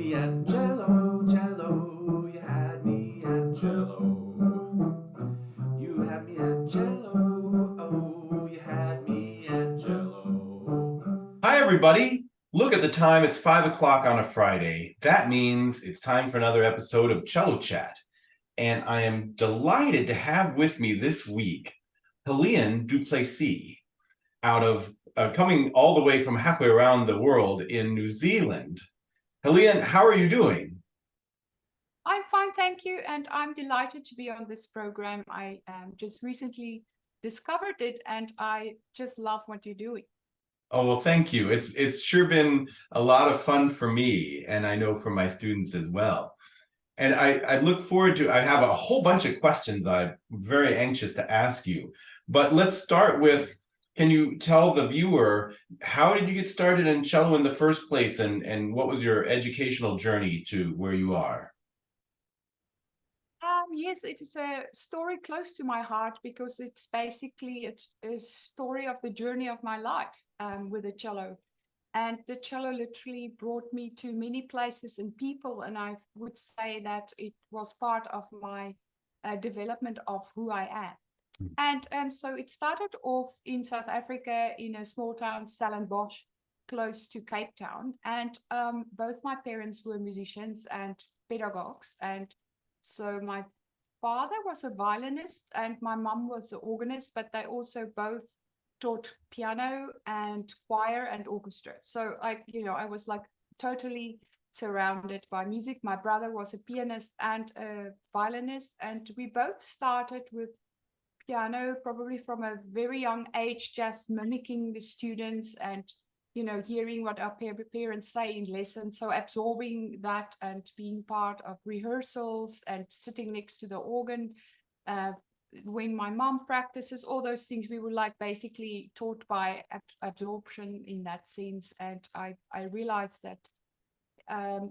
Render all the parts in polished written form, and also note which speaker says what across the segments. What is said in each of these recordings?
Speaker 1: me at Cello, Cello. You had me at Cello. You had me at Cello. Oh, you had me at Cello. Hi, everybody. Look at the time. It's 5 o'clock on a Friday. That means it's time for another episode of Cello Chat. And I am delighted to have with me this week Heleen du Plessis, out of coming all the way from halfway around the world in New Zealand. Heleen, how are you doing?
Speaker 2: I'm fine, thank you. And I'm delighted to be on this program. I just recently discovered it and I just love what you're doing.
Speaker 1: Oh, well, thank you. It's sure been a lot of fun for me, and I know for my students as well. And I look forward to, I have a whole bunch of questions I'm very anxious to ask you. But let's start with, can you tell the viewer, how did you get started in cello in the first place, and what was your educational journey to where you are?
Speaker 2: Yes, it is a story close to my heart because it's basically a story of the journey of my life with the cello. And the cello literally brought me to many places and people. And I would say that it was part of my development of who I am. And so it started off in South Africa in a small town, Stellenbosch, close to Cape Town. And both my parents were musicians and pedagogues. And so my father was a violinist and my mum was an organist, but they also both taught piano and choir and orchestra. So I was like totally surrounded by music. My brother was a pianist and a violinist, and we both started with piano probably from a very young age, just mimicking the students and hearing what our parents say in lessons, so absorbing that and being part of rehearsals and sitting next to the organ when my mom practices, all those things we were like basically taught by absorption in that sense. And I realized that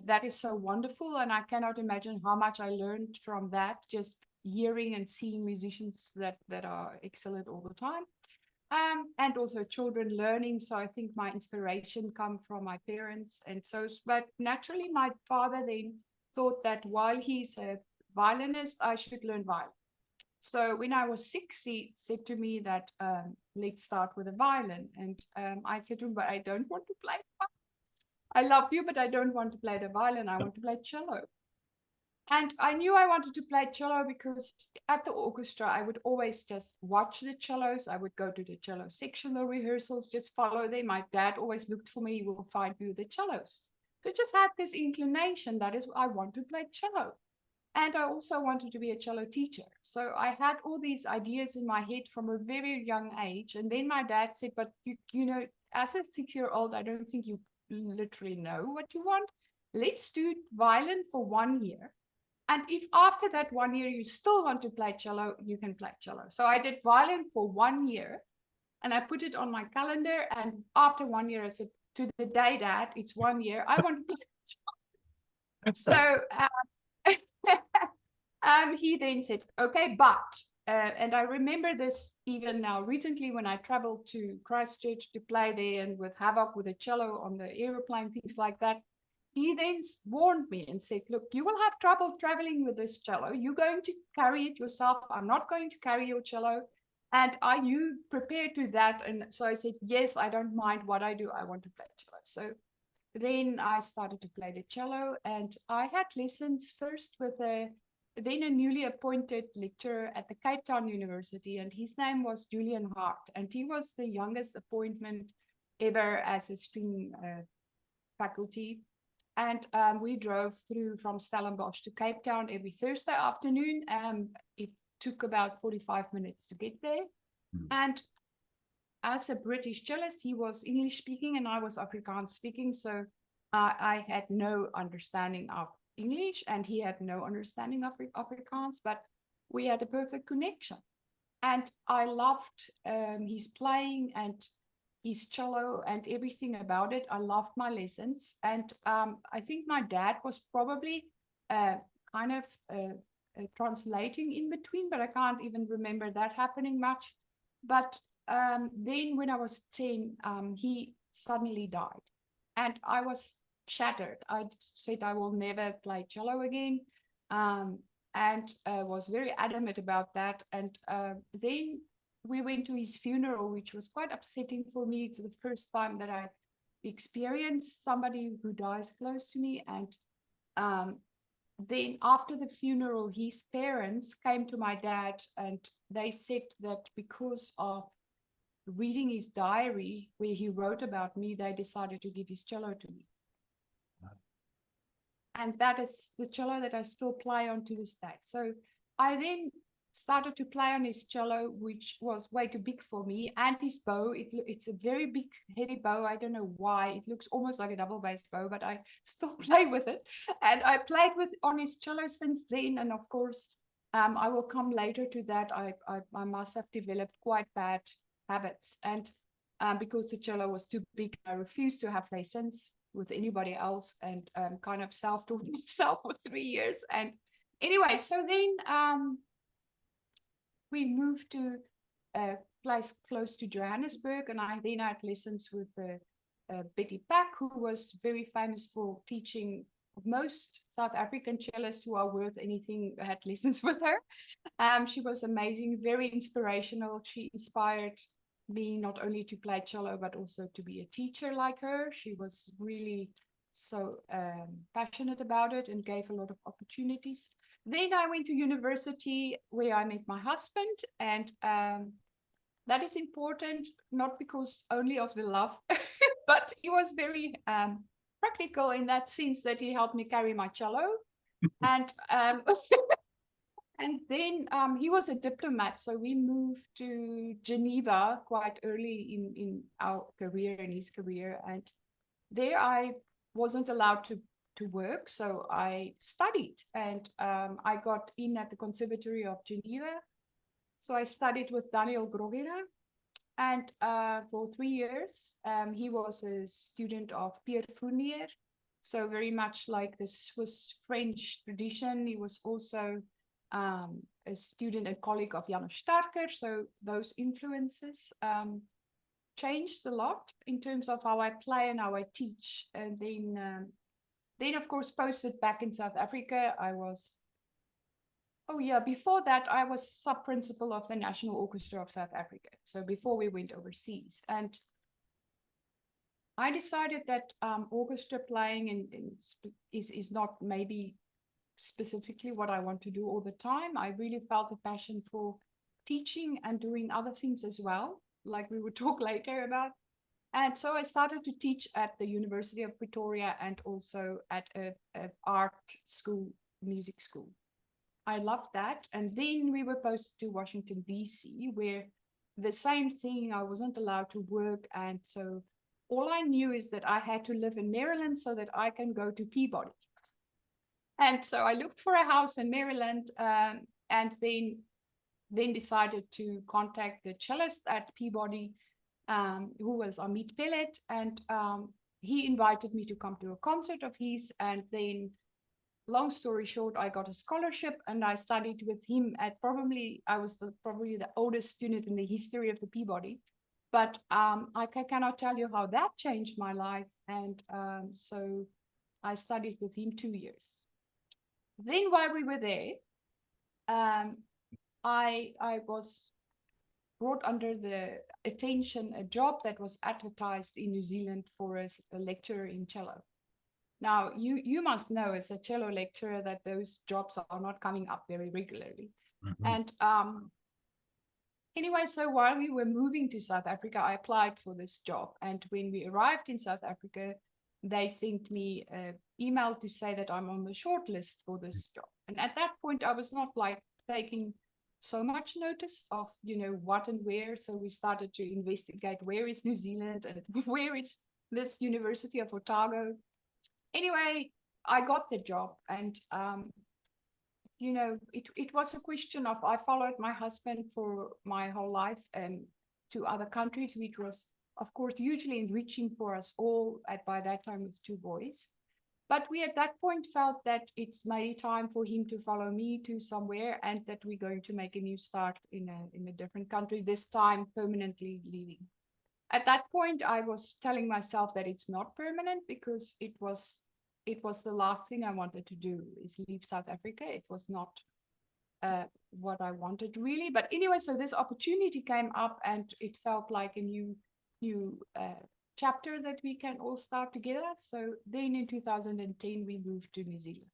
Speaker 2: that is so wonderful, and I cannot imagine how much I learned from that, just hearing and seeing musicians that are excellent all the time. And also children learning. So I think my inspiration come from my parents. And so, but naturally, my father then thought that while he's a violinist, I should learn violin. So when I was 6, he said to me that let's start with a violin. And I said to him, but I don't want to play. I love you, but I don't want to play the violin. I want to play cello. And I knew I wanted to play cello because at the orchestra, I would always just watch the cellos. I would go to the cello sectional rehearsals, just follow them. My dad always looked for me, he will find you the cellos. So I just had this inclination that is, I want to play cello. And I also wanted to be a cello teacher. So I had all these ideas in my head from a very young age. And then my dad said, but as a 6-year-old, I don't think you literally know what you want. Let's do violin for 1 year. And if after that 1 year you still want to play cello, you can play cello. So I did violin for 1 year and I put it on my calendar. And after 1 year, I said, to the day, Dad, it's 1 year. I want to play cello. So he then said, okay, but, and I remember this even now recently when I traveled to Christchurch to play there and with Havoc with a cello on the aeroplane, things like that. He then warned me and said, look, you will have trouble traveling with this cello. You're going to carry it yourself. I'm not going to carry your cello. And are you prepared to that? And so I said, yes, I don't mind what I do. I want to play cello. So then I started to play the cello, and I had lessons first with a newly appointed lecturer at the Cape Town University, and his name was Julian Hart, and he was the youngest appointment ever as a string faculty. And we drove through from Stellenbosch to Cape Town every Thursday afternoon. It took about 45 minutes to get there. And as a British cellist, he was English speaking and I was Afrikaans speaking. So I had no understanding of English and he had no understanding of Afrikaans, but we had a perfect connection. And I loved his playing and his cello and everything about it. I loved my lessons. And I think my dad was probably kind of translating in between, but I can't even remember that happening much. But then when I was 10, he suddenly died. And I was shattered. I said I will never play cello again, and was very adamant about that. And then we went to his funeral, which was quite upsetting for me. It's the first time that I experienced somebody who dies close to me. And then after the funeral, his parents came to my dad and they said that because of reading his diary where he wrote about me, they decided to give his cello to me. And that is the cello that I still play on to this day. So I then started to play on his cello, which was way too big for me, and his bow. It's a very big, heavy bow. I don't know why. It looks almost like a double-bass bow, but I still play with it. And I played with on his cello since then. And of course, I will come later to that. I must have developed quite bad habits. And because the cello was too big, I refused to have lessons with anybody else, and kind of self-taught myself for 3 years. And anyway, so then we moved to a place close to Johannesburg, and I then had lessons with Betty Pack, who was very famous for teaching. Most South African cellists who are worth anything had lessons with her. She was amazing, very inspirational. She inspired me not only to play cello, but also to be a teacher like her. She was really so passionate about it and gave a lot of opportunities. Then I went to university where I met my husband, and that is important, not because only of the love, but he was very practical in that sense that he helped me carry my cello. And and then he was a diplomat, so we moved to Geneva quite early in our career, in his career. And there I wasn't allowed to work, so I studied. And I got in at the Conservatory of Geneva. So I studied with Daniel Grogera. And for 3 years, he was a student of Pierre Fournier. So very much like the Swiss-French tradition. He was also a student and colleague of Janusz Starker. So those influences changed a lot in terms of how I play and how I teach. And then of course, posted back in South Africa, I was, before that, I was sub-principal of the National Orchestra of South Africa. So before we went overseas. And I decided that orchestra playing is not maybe specifically what I want to do all the time. I really felt a passion for teaching and doing other things as well, like we will talk later about. And so I started to teach at the University of Pretoria and also at a art school, music school. I loved that. And then we were posted to Washington, D.C., where the same thing, I wasn't allowed to work. And so all I knew is that I had to live in Maryland so that I can go to Peabody. And so I looked for a house in Maryland, and then decided to contact the cellist at Peabody, who was Amit Pellet. And he invited me to come to a concert of his. And then, long story short, I got a scholarship and I studied with him at I was probably the oldest student in the history of the Peabody. But I cannot tell you how that changed my life. And so I studied with him 2 years. Then while we were there, I was brought under the attention a job that was advertised in New Zealand for a lecturer in cello. Now, you must know as a cello lecturer that those jobs are not coming up very regularly. Mm-hmm. And anyway, so while we were moving to South Africa, I applied for this job. And when we arrived in South Africa, they sent me an email to say that I'm on the short list for this job. And at that point, I was not like taking so much notice of, what and where. So we started to investigate where is New Zealand and where is this University of Otago. Anyway, I got the job, and it was a question of, I followed my husband for my whole life to other countries, which was, of course, hugely enriching for us all. By that time, with 2 boys. But we at that point felt that it's maybe time for him to follow me to somewhere, and that we're going to make a new start in a different country, this time permanently leaving. at that point, I was telling myself that it's not permanent because it was the last thing I wanted to do is leave South Africa. It was not what I wanted really. But anyway, so this opportunity came up and it felt like a new chapter that we can all start together. So then in 2010, we moved to New Zealand.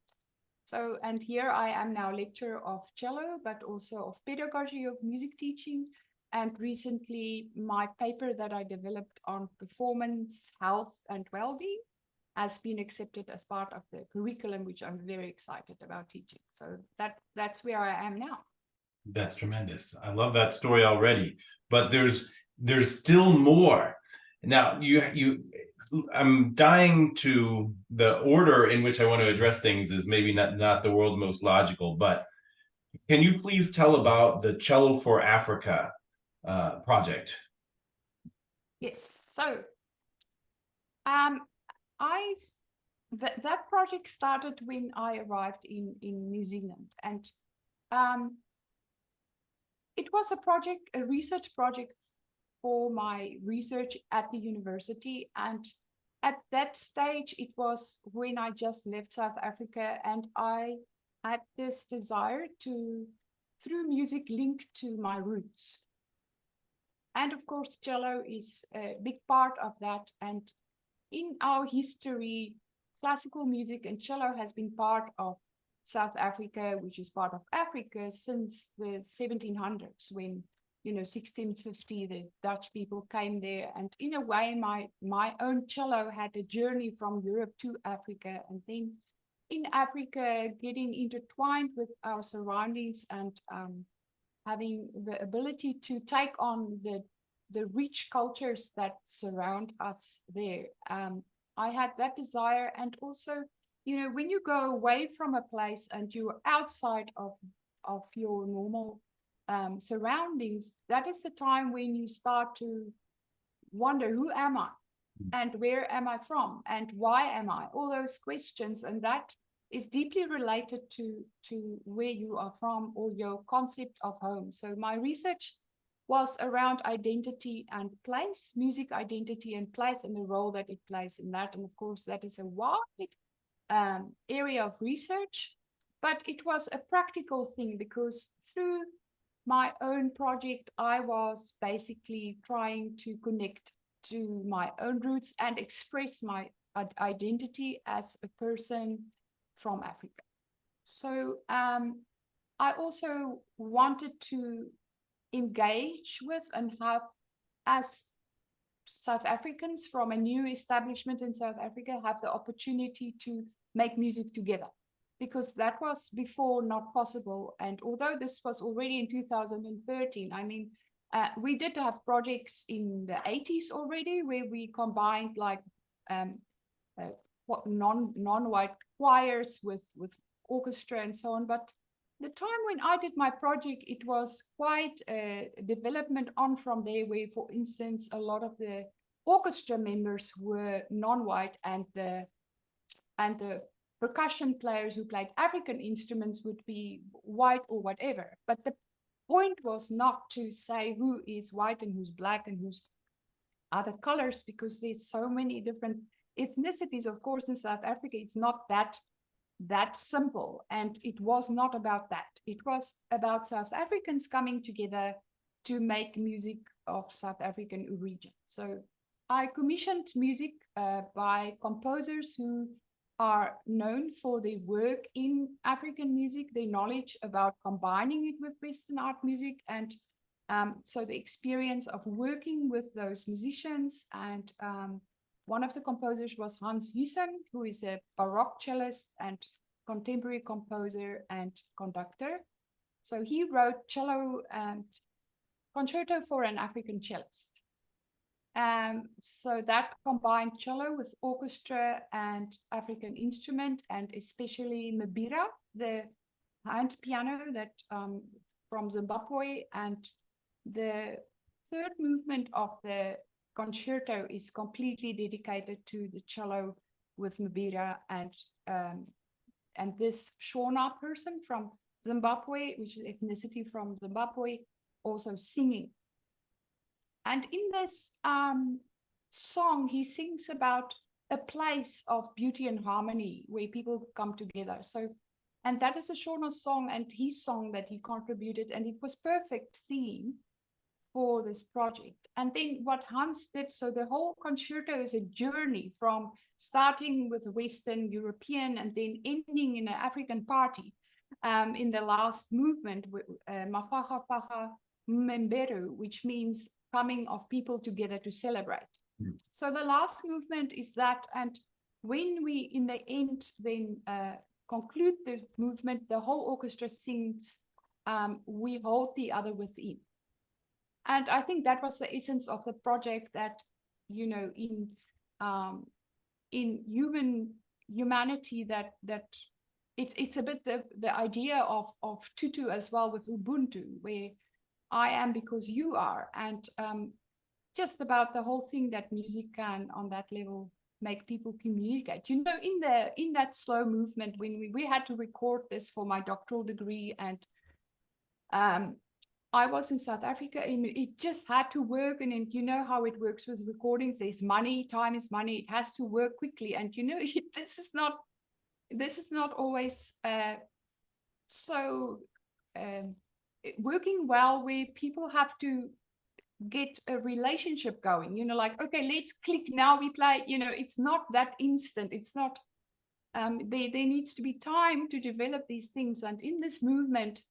Speaker 2: So, and here I am now lecturer of cello, but also of pedagogy of music teaching. And recently my paper that I developed on performance, health and well-being has been accepted as part of the curriculum, which I'm very excited about teaching. So that's where I am now.
Speaker 3: That's tremendous. I love that story already, but there's still more. Now I'm dying to, the order in which I want to address things is maybe not the world's most logical, but can you please tell about the Cello for Africa project?
Speaker 2: Yes. So that project started when I arrived in New Zealand, and it was a research project for my research at the university. And at that stage, it was when I just left South Africa, and I had this desire to, through music, link to my roots. And of course, cello is a big part of that. And in our history, classical music and cello has been part of South Africa, which is part of Africa since the 1700s, when, 1650, the Dutch people came there. And in a way, my own cello had a journey from Europe to Africa, and then in Africa, getting intertwined with our surroundings and having the ability to take on the rich cultures that surround us there. I had that desire. And also, when you go away from a place and you're outside of your normal surroundings, that is the time when you start to wonder, who am I? And where am I from? And why am I? All those questions. And that is deeply related to where you are from, or your concept of home. So my research was around identity and place, music identity and place, and the role that it plays in that. And of course, that is a wide area of research, but it was a practical thing, because through my own project, I was basically trying to connect to my own roots and express my identity as a person from Africa. So I also wanted to engage with and have, as South Africans from a new establishment in South Africa, have the opportunity to make music together, because that was before not possible. And although this was already in 2013, I mean, we did have projects in the 80s already where we combined like non-white choirs with orchestra and so on. But the time when I did my project, it was quite a development on from there, where, for instance, a lot of the orchestra members were non-white, and the percussion players who played African instruments would be white or whatever. But the point was not to say who is white and who's black and who's other colors, because there's so many different ethnicities. Of course, in South Africa, it's not that simple. And it was not about that. It was about South Africans coming together to make music of South African origin. So I commissioned music by composers who are known for their work in African music, their knowledge about combining it with Western art music. And so the experience of working with those musicians. And one of the composers was Hans Hussen, who is a Baroque cellist and contemporary composer and conductor. So he wrote cello concerto for an African cellist. So that combined cello with orchestra and African instrument, and especially mbira, the hand piano that from Zimbabwe. And the third movement of the concerto is completely dedicated to the cello with mbira, and this Shona person from Zimbabwe, which is ethnicity from Zimbabwe, also singing. And in this song, he sings about a place of beauty and harmony where people come together. So, and that is a Shona song and his song that he contributed, and it was perfect theme for this project. And then what Hans did, so the whole concerto is a journey from starting with Western European and then ending in an African party. In the last movement, Mafaga Faga Mbero, which means coming of people together to celebrate. So the last movement is that, and when we in the end then conclude the movement, the whole orchestra sings We Hold the Other Within. And I think that was the essence of the project, that, you know, in humanity, that it's a bit the idea of Tutu as well, with Ubuntu, where I am because you are, and just about the whole thing that music can on that level make people communicate. You know, in that slow movement, when we had to record this for my doctoral degree, and I was in South Africa, and it just had to work. And you know how it works with recordings. There's money, time is money. It has to work quickly. And you know, this is not always working well, where people have to get a relationship going. You know, like, okay, let's click, now we play. You know, it's not that instant. It's not. There needs to be time to develop these things. And in this movement,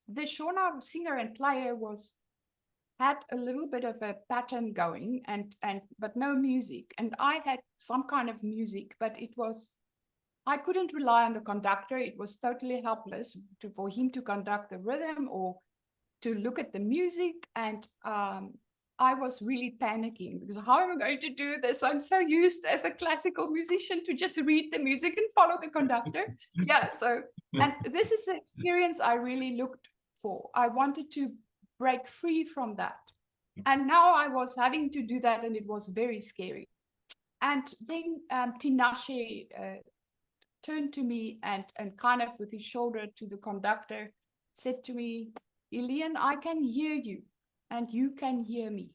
Speaker 2: the Shona singer and player had a little bit of a pattern going, but no music. And I had some kind of music, but I couldn't rely on the conductor. It was totally helpless for him to conduct the rhythm or to look at the music. And I was really panicking, because how am I going to do this? I'm so used as a classical musician to just read the music and follow the conductor. Yeah, so, and this is the experience I really looked for. I wanted to break free from that. And now I was having to do that, and it was very scary. And then Tinashe turned to me and kind of with his shoulder to the conductor said to me, Heleen, I can hear you and you can hear me.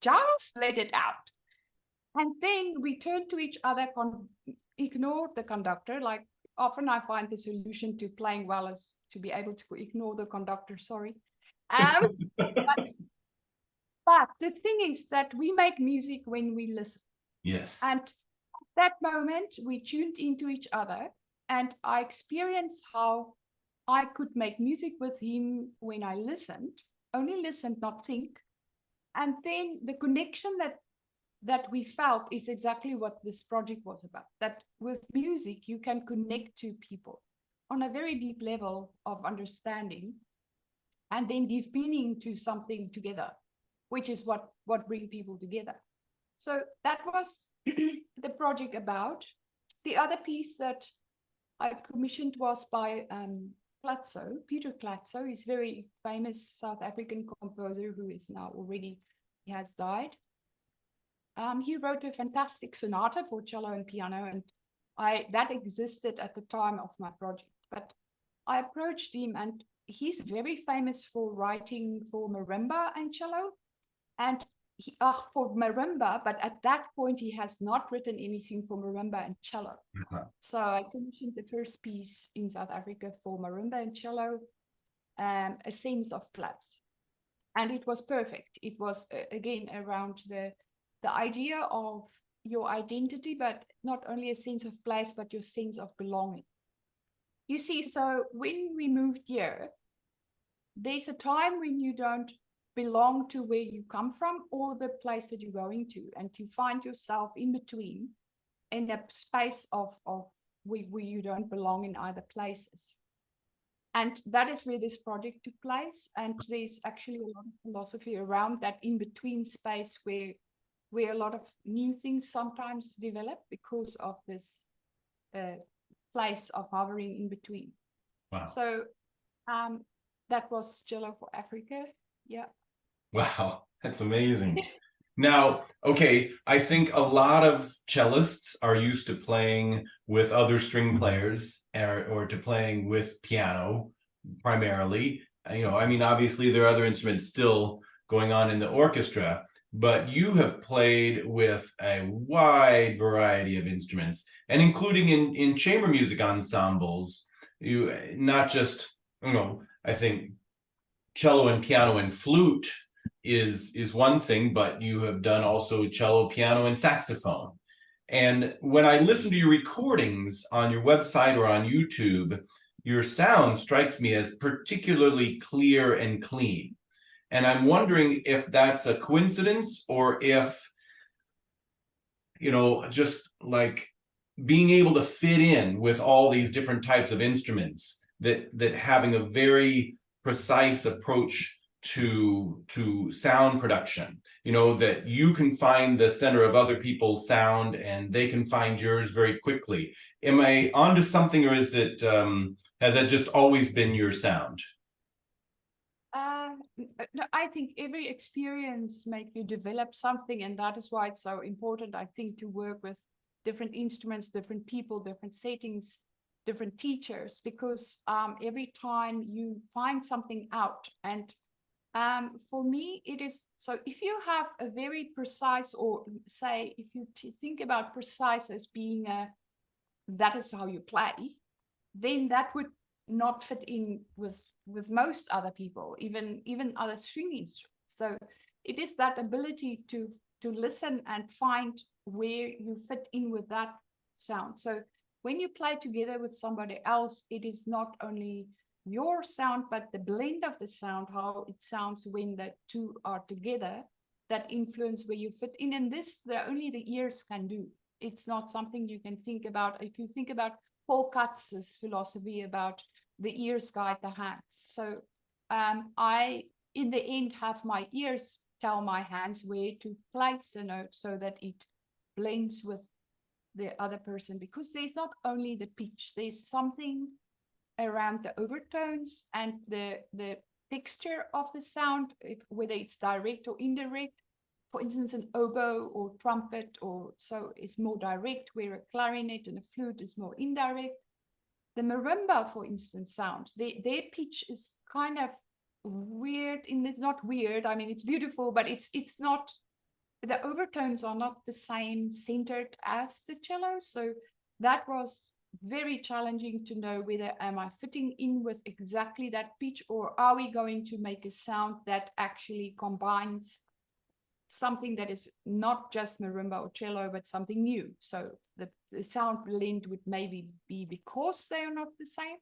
Speaker 2: Just let it out. And then we turned to each other, ignored the conductor. Like, often I find the solution to playing well is to be able to ignore the conductor, sorry. But the thing is that we make music when we listen.
Speaker 3: Yes.
Speaker 2: And at that moment, we tuned into each other, and I experienced how I could make music with him when I listened, only listened, not think. And then the connection that we felt is exactly what this project was about. That with music, you can connect to people on a very deep level of understanding, and then give meaning to something together, which is what brings people together. So that was the project about. The other piece that I commissioned was by Klatso, Peter Klatso. He's a very famous South African composer who is now already, he has died. He wrote a fantastic sonata for cello and piano, and that existed at the time of my project. But I approached him, and he's very famous for writing for marimba and cello, and for marimba, but at that point he has not written anything for marimba and cello. So I commissioned the first piece in South Africa for marimba and cello, A Sense of Place. And it was perfect. It was, again, around the idea of your identity, but not only a sense of place, but your sense of belonging. You see, so when we moved here, there's a time when you don't belong to where you come from or the place that you're going to, and you find yourself in between, in a space of where you don't belong in either places. And that is where this project took place. And there's actually a lot of philosophy around that in-between space where a lot of new things sometimes develop because of this place of hovering in between.
Speaker 3: Wow.
Speaker 2: So that was Cello for Africa. Yeah.
Speaker 3: Wow, that's amazing. Now, okay, I think a lot of cellists are used to playing with other string players or to playing with piano primarily. You know, I mean, obviously there are other instruments still going on in the orchestra, but you have played with a wide variety of instruments, and including in chamber music ensembles, you not just, you know, I think cello and piano and flute is one thing, but you have done also cello, piano, and saxophone. And when I listen to your recordings on your website or on YouTube, your sound strikes me as particularly clear and clean. And I'm wondering if that's a coincidence, or if, you know, just like being able to fit in with all these different types of instruments, that having a very precise approach to sound production, you know, that you can find the center of other people's sound and they can find yours very quickly. Am I onto something, or is it has that just always been your sound?
Speaker 2: No, I think every experience makes you develop something, and that is why it's so important, I think, to work with different instruments, different people, different settings, different teachers, because every time you find something out. And for me, it is, so if you have a very precise, or say, if you think about precise as being that is how you play, then that would not fit in with most other people, even other string instruments. So it is that ability to listen and find where you fit in with that sound. So when you play together with somebody else, it is not only your sound, but the blend of the sound, how it sounds when the two are together, that influence where you fit in. And this, only the ears can do. It's not something you can think about. If you think about Paul Katz's philosophy about the ears guide the hands. So I, in the end, have my ears tell my hands where to place a note so that it blends with the other person, because there's not only the pitch, there's something around the overtones and the texture of the sound, whether it's direct or indirect. For instance, an oboe or trumpet, or so is more direct, where a clarinet and a flute is more indirect. The marimba, for instance, sound, their pitch is kind of weird. It's not weird, I mean, it's beautiful, but it's not, the overtones are not the same centered as the cello. So that was very challenging to know whether am I fitting in with exactly that pitch, or are we going to make a sound that actually combines something that is not just marimba or cello, but something new. So the sound blend would maybe be because they are not the same.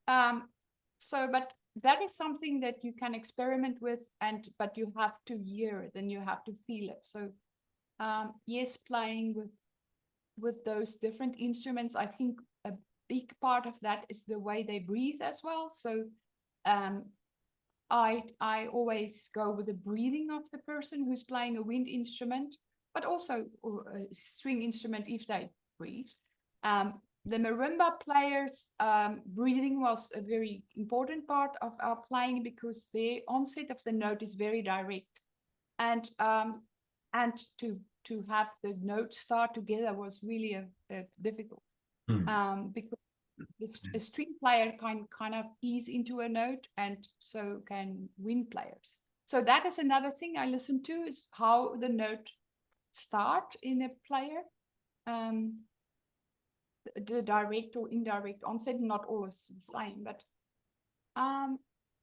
Speaker 2: But that is something that you can experiment with, but you have to hear it and you have to feel it. So yes, playing with those different instruments, I think a big part of that is the way they breathe as well. So I always go with the breathing of the person who's playing a wind instrument, but also a string instrument if they breathe. The marimba players' breathing was a very important part of our playing, because the onset of the note is very direct, and to have the notes start together was really difficult, because a string player can kind of ease into a note, and so can wind players. So that is another thing I listen to, is how the note start in a player. The direct or indirect onset, not always the same, but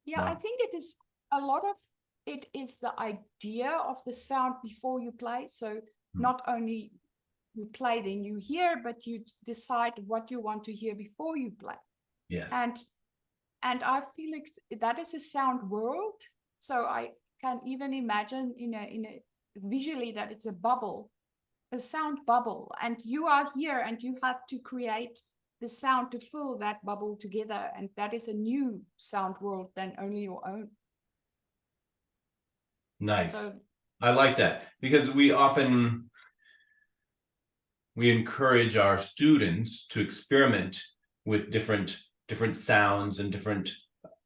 Speaker 2: yeah, wow. I think it is a lot of it is the idea of the sound before you play. So not only you play, then you hear, but you decide what you want to hear before you play.
Speaker 3: Yes.
Speaker 2: And I feel like that is a sound world. So I can even imagine in a visually that it's a bubble, a sound bubble, and you are here and you have to create the sound to fill that bubble together, and that is a new sound world than only your own.
Speaker 3: Nice. So, I like that, because we encourage our students to experiment with different sounds and different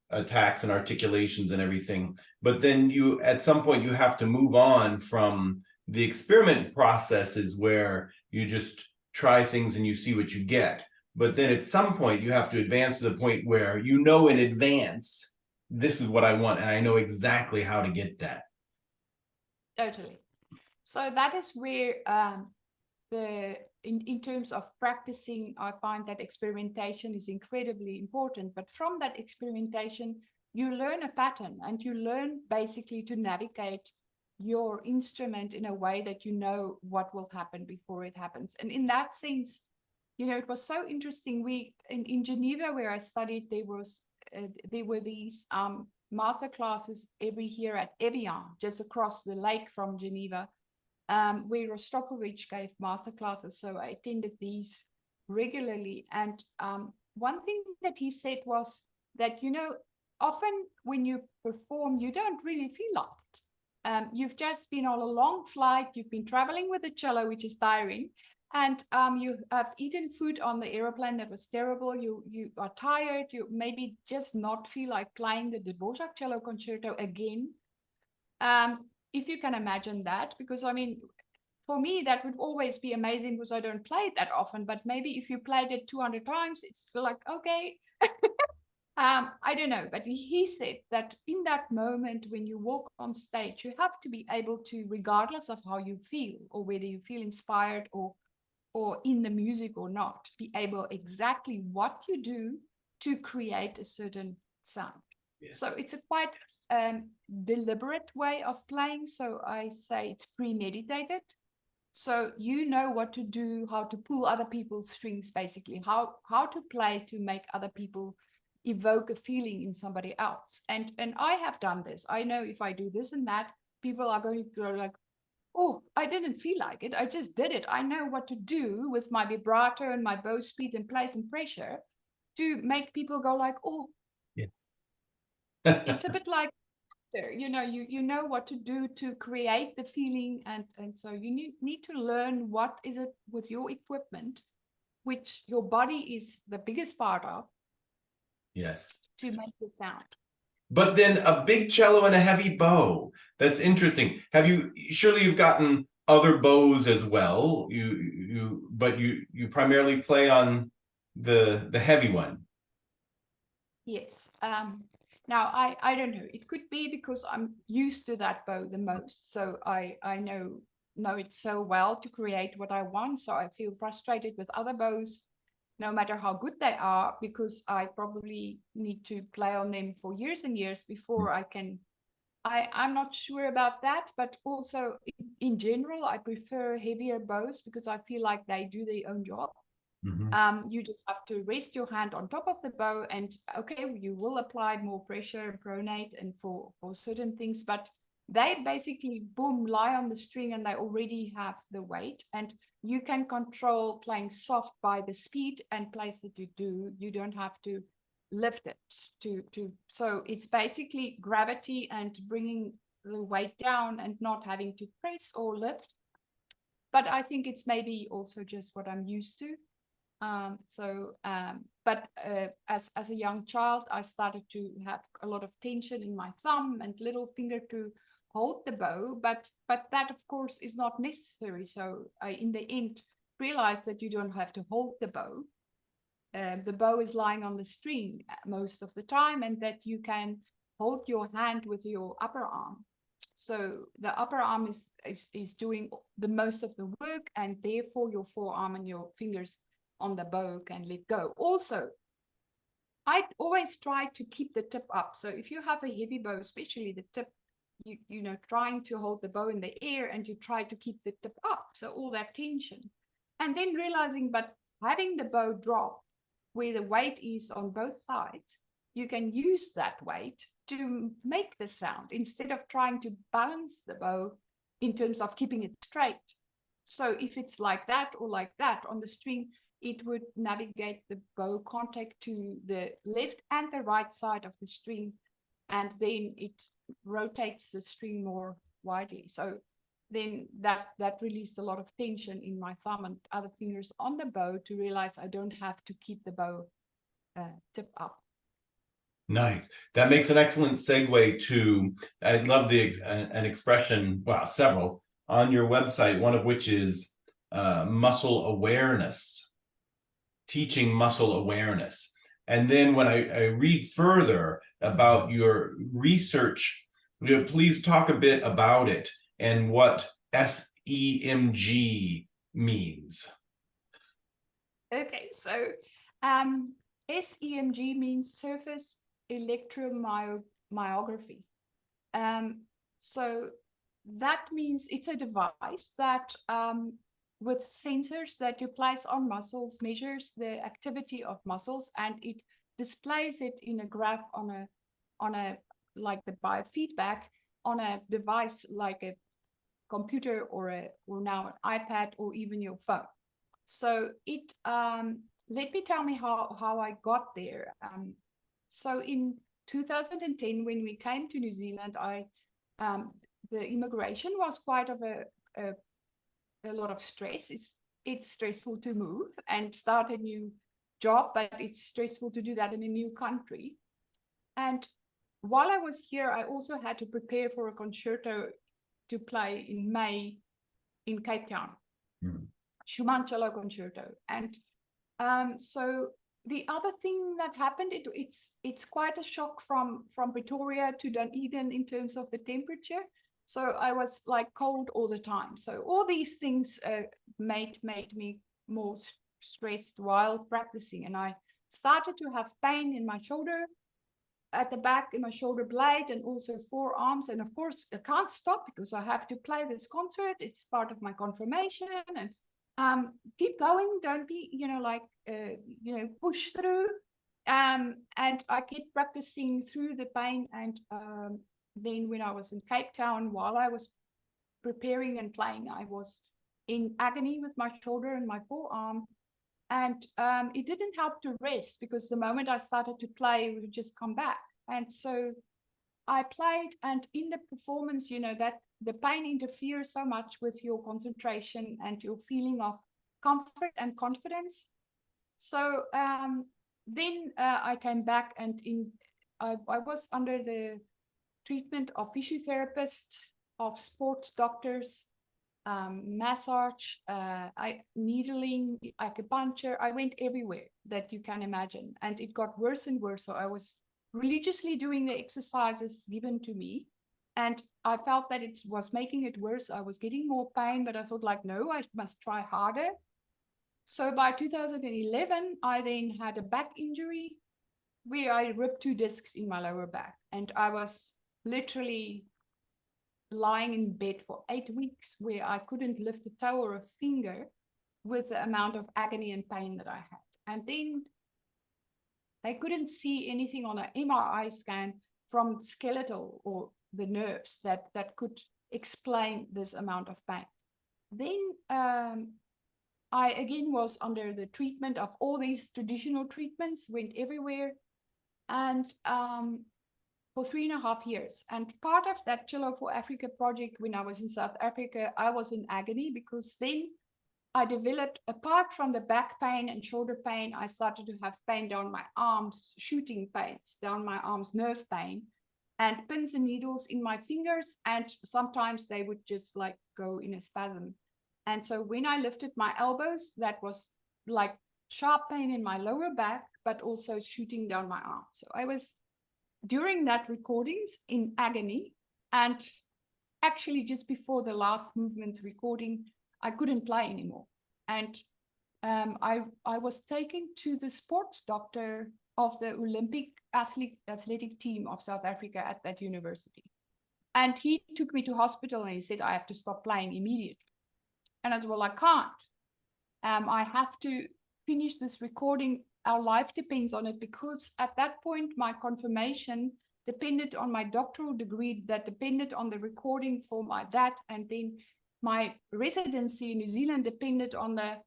Speaker 3: attacks and articulations and everything, but then you at some point you have to move on from the experiment processes where you just try things and you see what you get. But then at some point you have to advance to the point where you know in advance, this is what I want, and I know exactly how to get that.
Speaker 2: Totally. So that is where in terms of practicing, I find that experimentation is incredibly important. But from that experimentation, you learn a pattern, and you learn basically to navigate your instrument in a way that you know what will happen before it happens. And in that sense, you know, it was so interesting. We in Geneva, where I studied, there were these master classes every year at Evian, just across the lake from Geneva, where Rostropovich gave master classes. So I attended these regularly. And one thing that he said was that, you know, often when you perform, you don't really feel like it. You've just been on a long flight, you've been traveling with a cello, which is tiring, and you have eaten food on the airplane that was terrible, you are tired, you maybe just not feel like playing the Dvorak cello concerto again. If you can imagine that, because I mean, for me, that would always be amazing because I don't play it that often, but maybe if you played it 200 times, it's still like, okay. I don't know, but he said that in that moment when you walk on stage, you have to be able to, regardless of how you feel or whether you feel inspired or in the music or not, be able exactly what you do to create a certain sound. Yes. So it's a quite deliberate way of playing. So I say it's premeditated. So you know what to do, how to pull other people's strings, basically, how to play to make other people evoke a feeling in somebody else. And I have done this. I know if I do this and that, people are going to go like, oh, I didn't feel like it. I just did it. I know what to do with my vibrato and my bow speed and place and pressure to make people go like, oh, yes. It's a bit like, you know, you know what to do to create the feeling. And so you need to learn what is it with your equipment, which your body is the biggest part of. Yes. To make it sound.
Speaker 3: But then a big cello and a heavy bow. That's interesting. Surely you've gotten other bows as well. But you primarily play on the heavy one.
Speaker 2: Yes. Now I don't know. It could be because I'm used to that bow the most. So I know it so well to create what I want. So I feel frustrated with other bows, no matter how good they are, because I probably need to play on them for years and years before I can. I'm not sure about that, but also in general, I prefer heavier bows because I feel like they do their own job. Mm-hmm. You just have to rest your hand on top of the bow, and okay, you will apply more pressure and pronate and for certain things, but they basically boom lie on the string and they already have the weight, and you can control playing soft by the speed and place that you do. You don't have to lift it so it's basically gravity and bringing the weight down and not having to press or lift. But I think it's maybe also just what I'm used to. But as a young child, I started to have a lot of tension in my thumb and little finger to hold the bow, but that of course is not necessary. So I, in the end, realized that you don't have to hold the bow. The bow is lying on the string most of the time, and that you can hold your hand with your upper arm. So the upper arm is doing the most of the work, and therefore your forearm and your fingers on the bow can let go. Also, I always try to keep the tip up. So if you have a heavy bow, especially the tip, you know, trying to hold the bow in the air and you try to keep the tip up. So all that tension. And then realizing, but having the bow drop where the weight is on both sides, you can use that weight to make the sound instead of trying to balance the bow in terms of keeping it straight. So if it's like that or like that on the string, it would navigate the bow contact to the left and the right side of the string, and then it rotates the string more widely. So then that released a lot of tension in my thumb and other fingers on the bow to realize I don't have to keep the bow tip up.
Speaker 3: Nice. That makes an excellent segue to, I love an expression, well, several on your website, one of which is muscle awareness, teaching muscle awareness. And then when I read further about your research, please talk a bit about it and what SEMG means.
Speaker 2: Okay, so SEMG means surface electromyography. So that means it's a device that with sensors that you place on muscles, measures the activity of muscles, and it displays it in a graph on a like the biofeedback on a device like a computer or now an iPad or even your phone. So it let me tell me how I got there. So in 2010, when we came to New Zealand, the immigration was quite of a lot of stress. It's stressful to move and start a new job, but it's stressful to do that in a new country. And while I was here, I also had to prepare for a concerto to play in May in Cape Town, Schumann Cello Concerto. And so the other thing that happened, it's quite a shock from Pretoria to Dunedin in terms of the temperature. So I was like cold all the time. So all these things made me more stressed while practicing. And I started to have pain in my shoulder, at the back, in my shoulder blade, and also forearms. And of course, I can't stop because I have to play this concert. It's part of my confirmation. And keep going. Don't be, push through. And I kept practicing through the pain. And then when I was in Cape Town, while I was preparing and playing, I was in agony with my shoulder and my forearm. And it didn't help to rest, because the moment I started to play, it would just come back. And so I played, and in the performance, that the pain interferes so much with your concentration and your feeling of comfort and confidence. So then I came back, and I was under the treatment of physiotherapists, of sports doctors, massage, needling, acupuncture. I went everywhere that you can imagine, and it got worse and worse. So I was religiously doing the exercises given to me, and I felt that it was making it worse. I was getting more pain, but I thought, like, no, I must try harder. So by 2011, I then had a back injury where I ripped 2 discs in my lower back, and I was literally lying in bed for 8 weeks, where I couldn't lift a toe or a finger with the amount of agony and pain that I had. And then they couldn't see anything on an MRI scan from skeletal or the nerves that could explain this amount of pain. Then I again was under the treatment of all these traditional treatments, went everywhere, and for 3.5 years. And part of that Cello for Africa project, when I was in South Africa, I was in agony, because then I developed, apart from the back pain and shoulder pain, I started to have pain down my arms, shooting pains down my arms, nerve pain, and pins and needles in my fingers. And sometimes they would just like go in a spasm. And so when I lifted my elbows, that was like sharp pain in my lower back, but also shooting down my arm. So I was, during that recordings, in agony. And actually just before the last movement recording, I couldn't play anymore. And I was taken to the sports doctor of the Olympic athletic team of South Africa at that university. And he took me to hospital, and he said, I have to stop playing immediately. And I said, well, I can't. I have to finish this recording. Our life depends on it, because at that point, my confirmation depended on my doctoral degree, that depended on the recording for that. And then my residency in New Zealand depended on my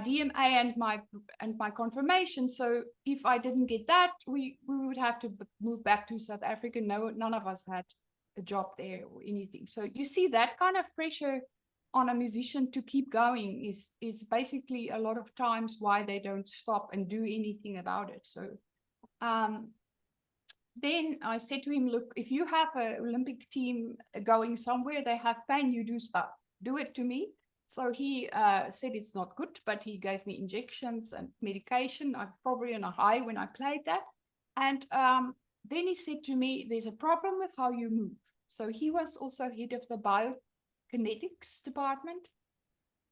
Speaker 2: DMA and my confirmation. So if I didn't get that, we would have to move back to South Africa. None of us had a job there or anything. So you see, that kind of pressure on a musician to keep going is basically a lot of times why they don't stop and do anything about it. So then I said to him, look, if you have an Olympic team going somewhere, they have pain, you do stuff, do it to me. So he said it's not good, but he gave me injections and medication. I was probably on a high when I played that. And then he said to me, there's a problem with how you move. So he was also head of the biokinetics department.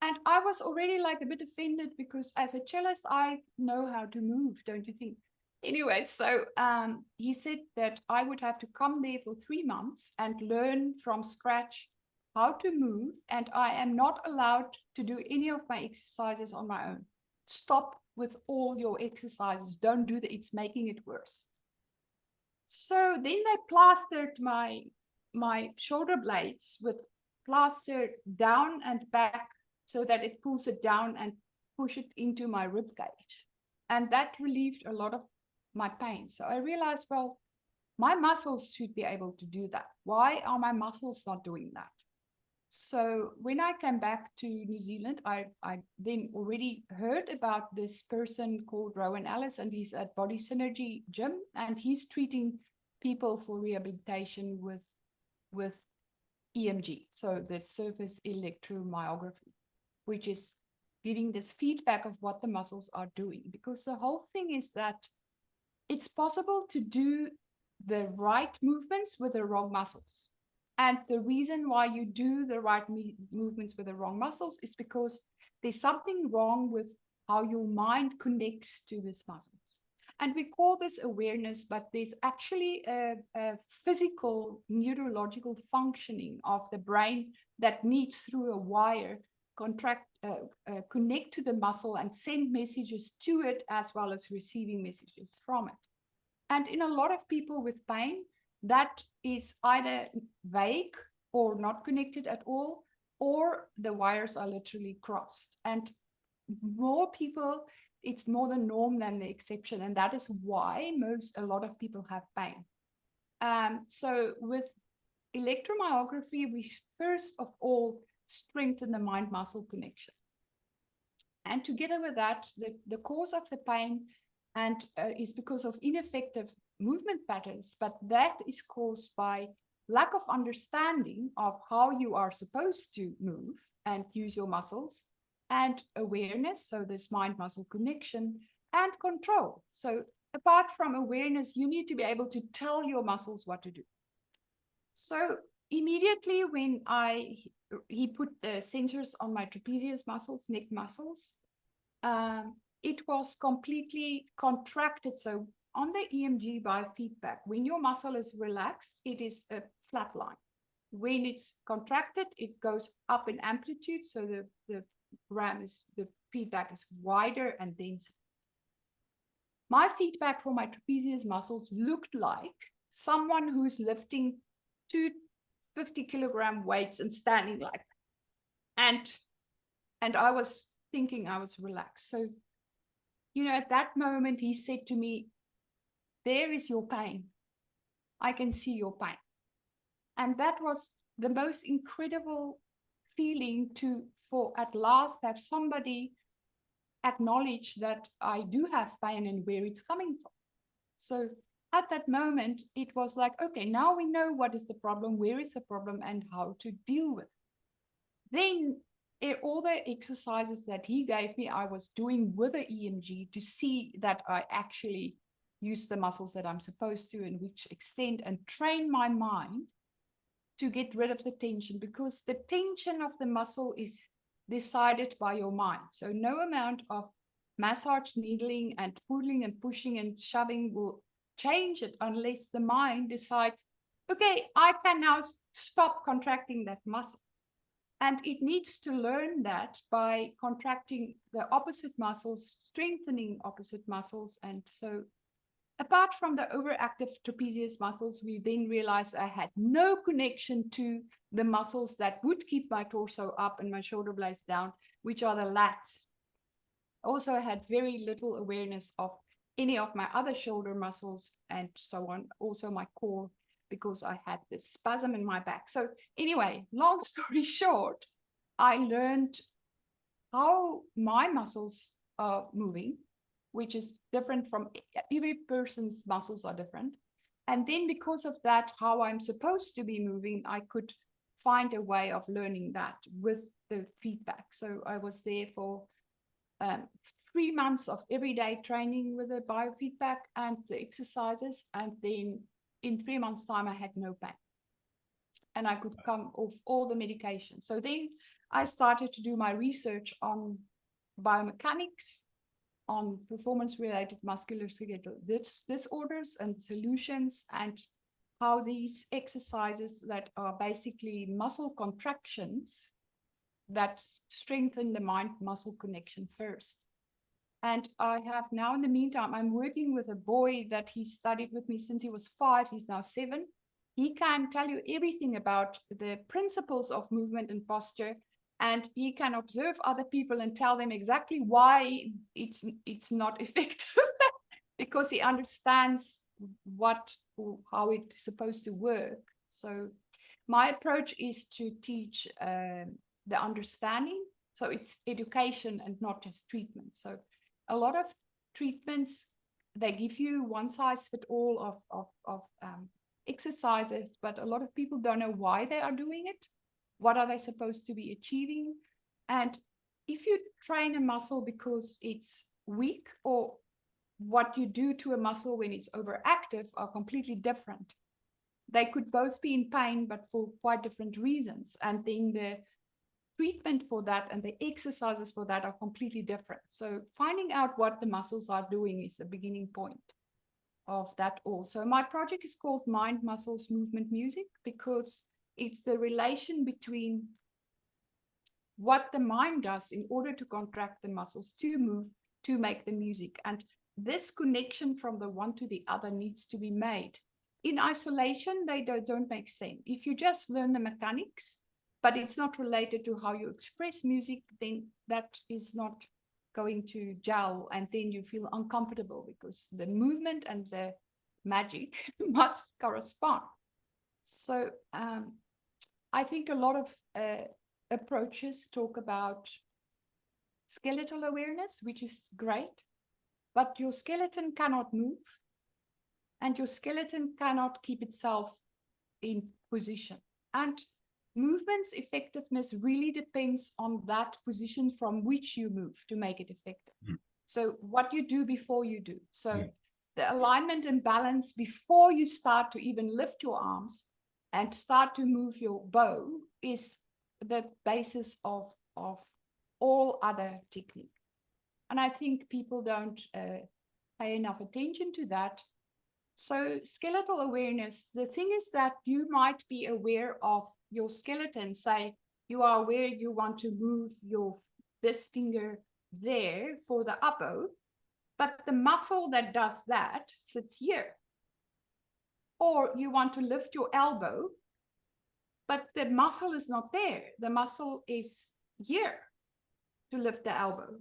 Speaker 2: And I was already like a bit offended because as a cellist, I know how to move, don't you think? Anyway, so he said that I would have to come there for 3 months and learn from scratch how to move. And I am not allowed to do any of my exercises on my own. Stop with all your exercises. Don't do that. It's making it worse. So then they plastered my shoulder blades with plaster down and back so that it pulls it down and push it into my rib cage. And that relieved a lot of my pain. So I realized, well, my muscles should be able to do that. Why are my muscles not doing that? So when I came back to New Zealand, I then already heard about this person called Rowan Ellis, and he's at Body Synergy Gym, and he's treating people for rehabilitation with EMG, so the surface electromyography, which is giving this feedback of what the muscles are doing. Because the whole thing is that it's possible to do the right movements with the wrong muscles. And the reason why you do the right movements with the wrong muscles is because there's something wrong with how your mind connects to these muscles. And we call this awareness, but there's actually a physical neurological functioning of the brain that needs through a wire connect to the muscle and send messages to it as well as receiving messages from it. And in a lot of people with pain, that is either vague or not connected at all, or the wires are literally crossed. And more people, it's more the norm than the exception. And that is why a lot of people have pain. So with electromyography, we first of all strengthen the mind-muscle connection. And together with that, the cause of the pain is because of ineffective movement patterns, but that is caused by lack of understanding of how you are supposed to move and use your muscles, and awareness, so this mind-muscle connection, and control. So apart from awareness, you need to be able to tell your muscles what to do. So immediately when he put the sensors on my trapezius muscles, neck muscles, it was completely contracted. So on the EMG biofeedback, when your muscle is relaxed, it is a flat line. When it's contracted, it goes up in amplitude. So the feedback is wider and denser. My feedback for my trapezius muscles looked like someone who's lifting 250-kilogram weights and standing like that. And I was thinking I was relaxed. So, at that moment, he said to me, there is your pain. I can see your pain. And that was the most incredible feeling for at last have somebody acknowledge that I do have pain and where it's coming from. So at that moment, it was like, okay, now we know what is the problem, where is the problem, and how to deal with it. Then all the exercises that he gave me, I was doing with the EMG to see that I actually use the muscles that I'm supposed to, in which extent, and train my mind to get rid of the tension, because the tension of the muscle is decided by your mind. So no amount of massage, needling, and pulling and pushing and shoving will change it unless the mind decides, okay, I can now stop contracting that muscle. And it needs to learn that by contracting the opposite muscles, strengthening opposite muscles. And so apart from the overactive trapezius muscles, we then realized I had no connection to the muscles that would keep my torso up and my shoulder blades down, which are the lats. Also, I had very little awareness of any of my other shoulder muscles and so on, also my core, because I had this spasm in my back. So anyway, long story short, I learned how my muscles are moving, which is different from every person's muscles are different. And then because of that, how I'm supposed to be moving, I could find a way of learning that with the feedback. So I was there for 3 months of everyday training with the biofeedback and the exercises. And then in 3 months' time, I had no pain. and I could come off all the medication. So then I started to do my research on biomechanics, on performance-related musculoskeletal disorders and solutions, and how these exercises that are basically muscle contractions that strengthen the mind-muscle connection first. And I have now, in the meantime, I'm working with a boy that he studied with me since he was 5. He's now 7. He can tell you everything about the principles of movement and posture, and he can observe other people and tell them exactly why it's not effective because he understands how it's supposed to work. So my approach is to teach the understanding. So it's education and not just treatment. So a lot of treatments, they give you one size fit all of exercises, but a lot of people don't know why they are doing it. What are they supposed to be achieving? And if you train a muscle because it's weak, or what you do to a muscle when it's overactive, are completely different. They could both be in pain, but for quite different reasons. And then the treatment for that and the exercises for that are completely different. So finding out what the muscles are doing is the beginning point of that all. So my project is called Mind, Muscles, Movement, Music, because it's the relation between what the mind does in order to contract the muscles to move, to make the music. And this connection from the one to the other needs to be made. In isolation, they don't make sense. If you just learn the mechanics, but it's not related to how you express music, then that is not going to gel, and then you feel uncomfortable because the movement and the magic must correspond. So I think a lot of approaches talk about skeletal awareness, which is great, but your skeleton cannot move, and your skeleton cannot keep itself in position. And movement's effectiveness really depends on that position from which you move to make it effective. So what you do before you do. So the alignment and balance before you start to even lift your arms and start to move your bow is the basis of all other technique. And I think people don't pay enough attention to that. So skeletal awareness, the thing is that you might be aware of your skeleton. Say you are aware you want to move this finger there for the up bow, but the muscle that does that sits here. Or you want to lift your elbow, but the muscle is not there. The muscle is here to lift the elbow.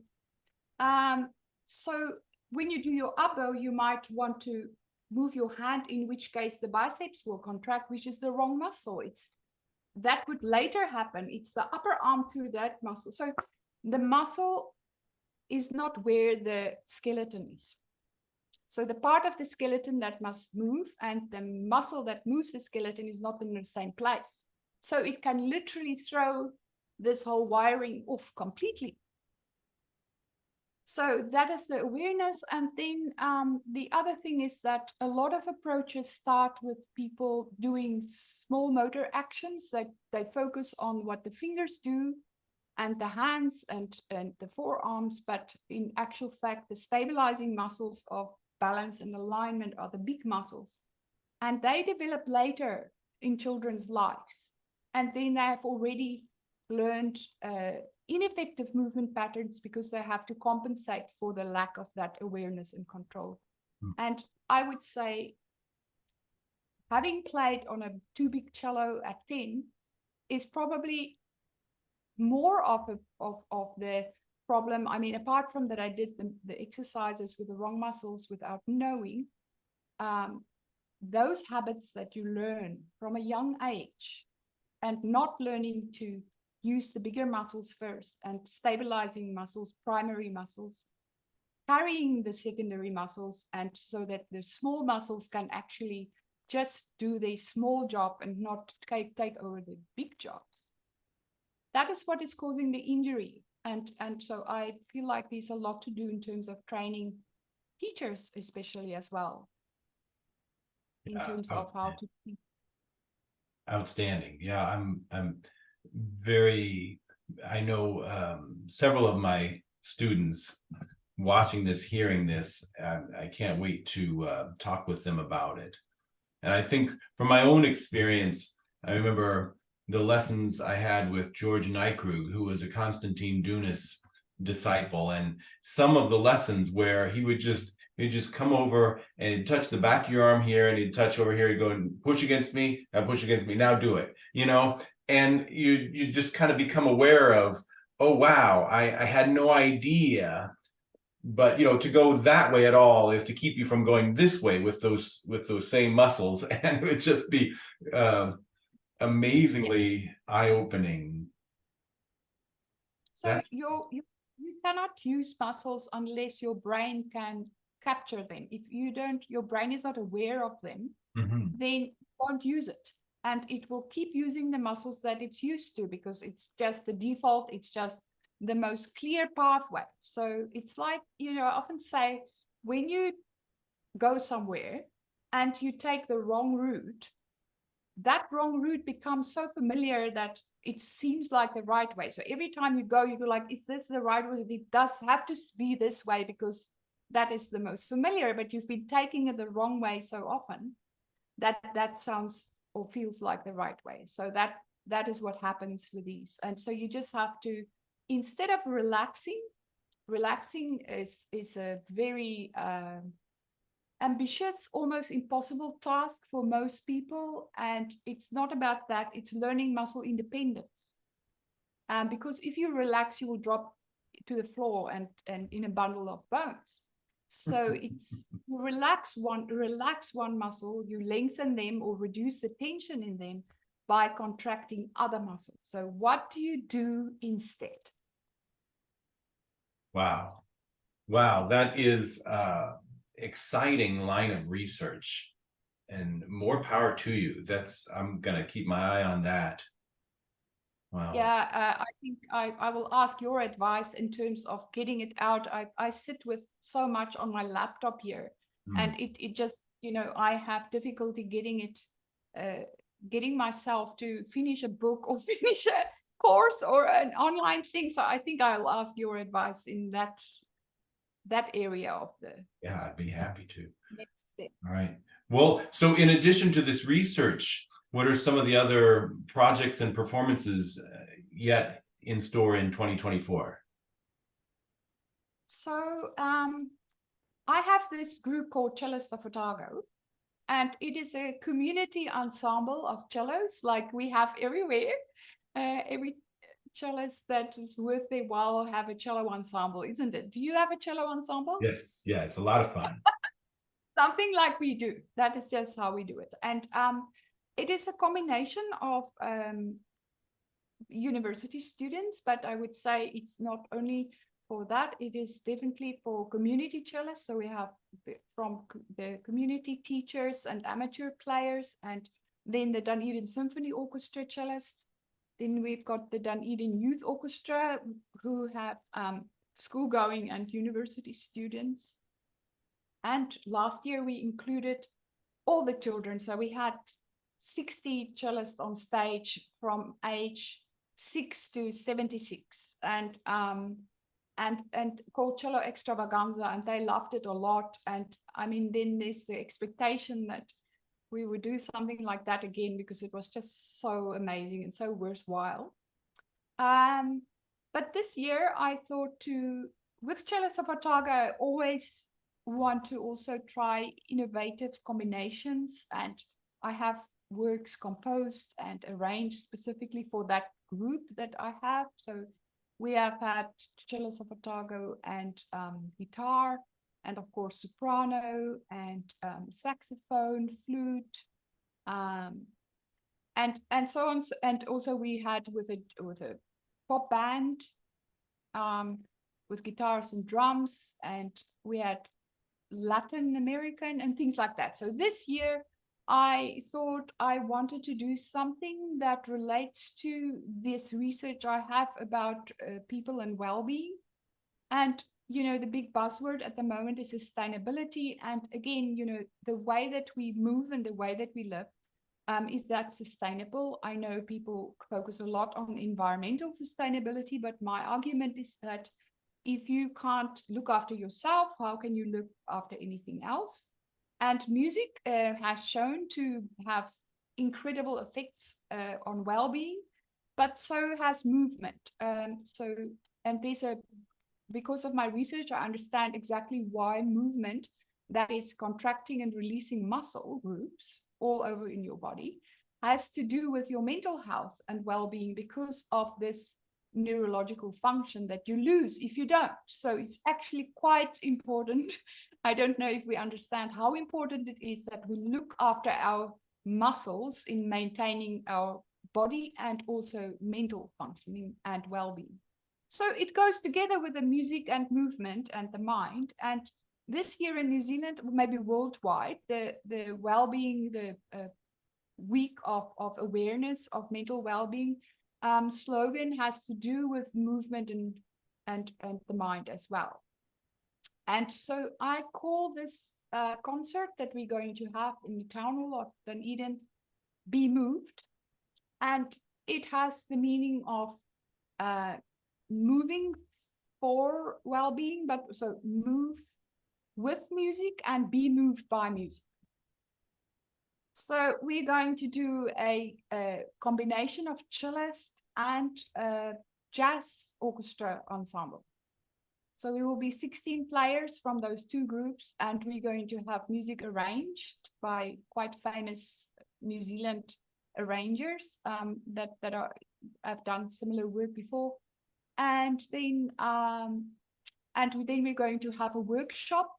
Speaker 2: So when you do your up bow, you might want to move your hand, in which case the biceps will contract, which is the wrong muscle. That would later happen. It's the upper arm through that muscle. So the muscle is not where the skeleton is. So the part of the skeleton that must move and the muscle that moves the skeleton is not in the same place. So it can literally throw this whole wiring off completely. So that is the awareness. And then the other thing is that a lot of approaches start with people doing small motor actions. They focus on what the fingers do and the hands and the forearms. But in actual fact, the stabilizing muscles of balance and alignment are the big muscles. And they develop later in children's lives. And then they have already learned ineffective movement patterns because they have to compensate for the lack of that awareness and control. And I would say, having played on a too big cello at 10 is probably more of the problem. I mean, apart from that, I did the exercises with the wrong muscles without knowing. Those habits that you learn from a young age and not learning to use the bigger muscles first and stabilizing muscles, primary muscles, carrying the secondary muscles, and so that the small muscles can actually just do their small job and not take over the big jobs. That is what is causing the injury. And so I feel like there's a lot to do in terms of training teachers, especially as well, in terms of how to teach.
Speaker 3: Outstanding. Yeah, I'm very, I know several of my students watching this, hearing this. I can't wait to talk with them about it. And I think from my own experience, I remember the lessons I had with George Nykrug, who was a Konstantin Dunas disciple, and some of the lessons where he'd just come over and he'd touch the back of your arm here, and he'd touch over here, he'd go and push against me, now push against me, now do it, you know, and you just kind of become aware of, oh wow, I had no idea. But you know, to go that way at all is to keep you from going this way with those same muscles, and it would just be amazingly eye-opening.
Speaker 2: So
Speaker 3: That's
Speaker 2: you cannot use muscles unless your brain can capture them. If you don't, your brain is not aware of them, then you won't use it. And it will keep using the muscles that it's used to because it's just the default, it's just the most clear pathway. So it's like, you know, I often say when you go somewhere and you take the wrong route, that wrong route becomes so familiar that it seems like the right way. So every time you go like, is this the right way? It does have to be this way because that is the most familiar, but you've been taking it the wrong way so often that sounds or feels like the right way. So that is what happens with these. And so you just have to, instead of relaxing is a very ambitious, almost impossible task for most people. And it's not about that. It's learning muscle independence. Because if you relax, you will drop to the floor and in a bundle of bones. So it's relax one muscle, you lengthen them or reduce the tension in them by contracting other muscles. So what do you do instead?
Speaker 3: wow. Wow, that is exciting line of research, and more power to you. That's, I'm gonna keep my eye on that. Wow.
Speaker 2: Yeah, I think I will ask your advice in terms of getting it out. I sit with so much on my laptop here, and it just, you know, I have difficulty getting myself to finish a book or finish a course or an online thing. So I think I'll ask your advice in that area of the
Speaker 3: Yeah, I'd be happy to.
Speaker 2: next step.
Speaker 3: All right. Well, so in addition to this research, what are some of the other projects and performances yet in store in 2024?
Speaker 2: So I have this group called Cellist of Otago, and it is a community ensemble of cellos like we have everywhere. Every cellist that is worth their while have a cello ensemble, isn't it? Do you have a cello ensemble?
Speaker 3: Yes, yeah, it's a lot of fun.
Speaker 2: Something like we do. That is just how we do it. And it is a combination of university students, but I would say it's not only for that, it is definitely for community cellists. So we have from the community teachers and amateur players, and then the Dunedin Symphony Orchestra cellists. Then we've got the Dunedin Youth Orchestra, who have school-going and university students. And last year we included all the children. So we had 60 cellists on stage from age 6 to 76, and called Cello Extravaganza, and they loved it a lot. And I mean, then there's the expectation that we would do something like that again because it was just so amazing and so worthwhile. But this year I thought with Cellists of Otago, I always want to also try innovative combinations, and I have works composed and arranged specifically for that group that I have. So we have had Cellists of Otago and guitar, and of course soprano and saxophone, flute, and so on. And also we had with a pop band with guitars and drums, and we had Latin American and things like that. So this year I thought I wanted to do something that relates to this research I have about people and well-being. And, you know, the big buzzword at the moment is sustainability. And again, you know, the way that we move and the way that we live Is that sustainable? I know people focus a lot on environmental sustainability, but my argument is that if you can't look after yourself, how can you look after anything else? And music has shown to have incredible effects on well-being, but so has movement. And because of my research, I understand exactly why movement, that is contracting and releasing muscle groups all over in your body, has to do with your mental health and well-being because of this neurological function that you lose if you don't. So it's actually quite important. I don't know if we understand how important it is that we look after our muscles in maintaining our body and also mental functioning and well-being. So it goes together with the music and movement and the mind. And this year in New Zealand, maybe worldwide, the well-being, the week of awareness of mental well-being slogan has to do with movement and the mind as well. And so I call this concert that we're going to have in the town hall of Dunedin, Be Moved. And it has the meaning of moving for well-being, but so move with music and be moved by music. So we're going to do a combination of cellist and jazz orchestra ensemble. So we will be 16 players from those two groups, and we're going to have music arranged by quite famous New Zealand arrangers that have done similar work before. And then we're going to have a workshop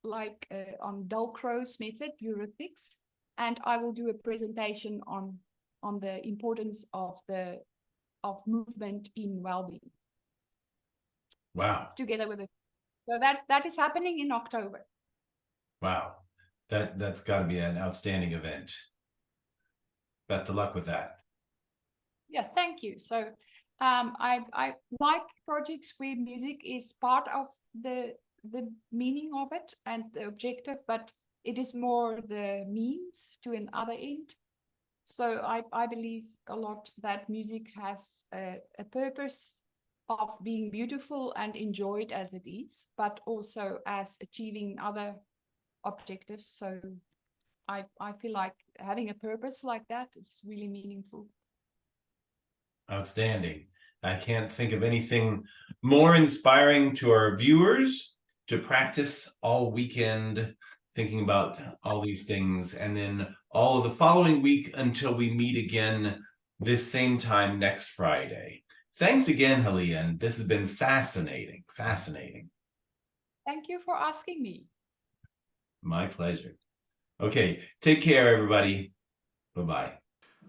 Speaker 2: like on Dalcroze method, Eurothics, and I will do a presentation on the importance of movement in well-being.
Speaker 3: Wow.
Speaker 2: Together with it. So that is happening in October.
Speaker 3: Wow. That's got to be an outstanding event. Best of luck with that.
Speaker 2: Yeah, thank you. So I like projects where music is part of the meaning of it and the objective, but it is more the means to another end. So I believe a lot that music has a purpose of being beautiful and enjoyed as it is, but also as achieving other objectives. So I feel like having a purpose like that is really meaningful.
Speaker 3: Outstanding. I can't think of anything more inspiring to our viewers to practice all weekend, thinking about all these things, and then all of the following week until we meet again this same time next Friday. Thanks again, Heleen. This has been fascinating, fascinating.
Speaker 2: Thank you for asking me.
Speaker 3: My pleasure. Okay, take care, everybody. Bye-bye.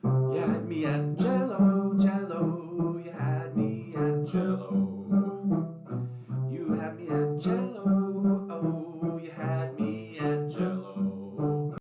Speaker 1: You had me at Cello, Cello. You had me at Cello. You had me at Cello.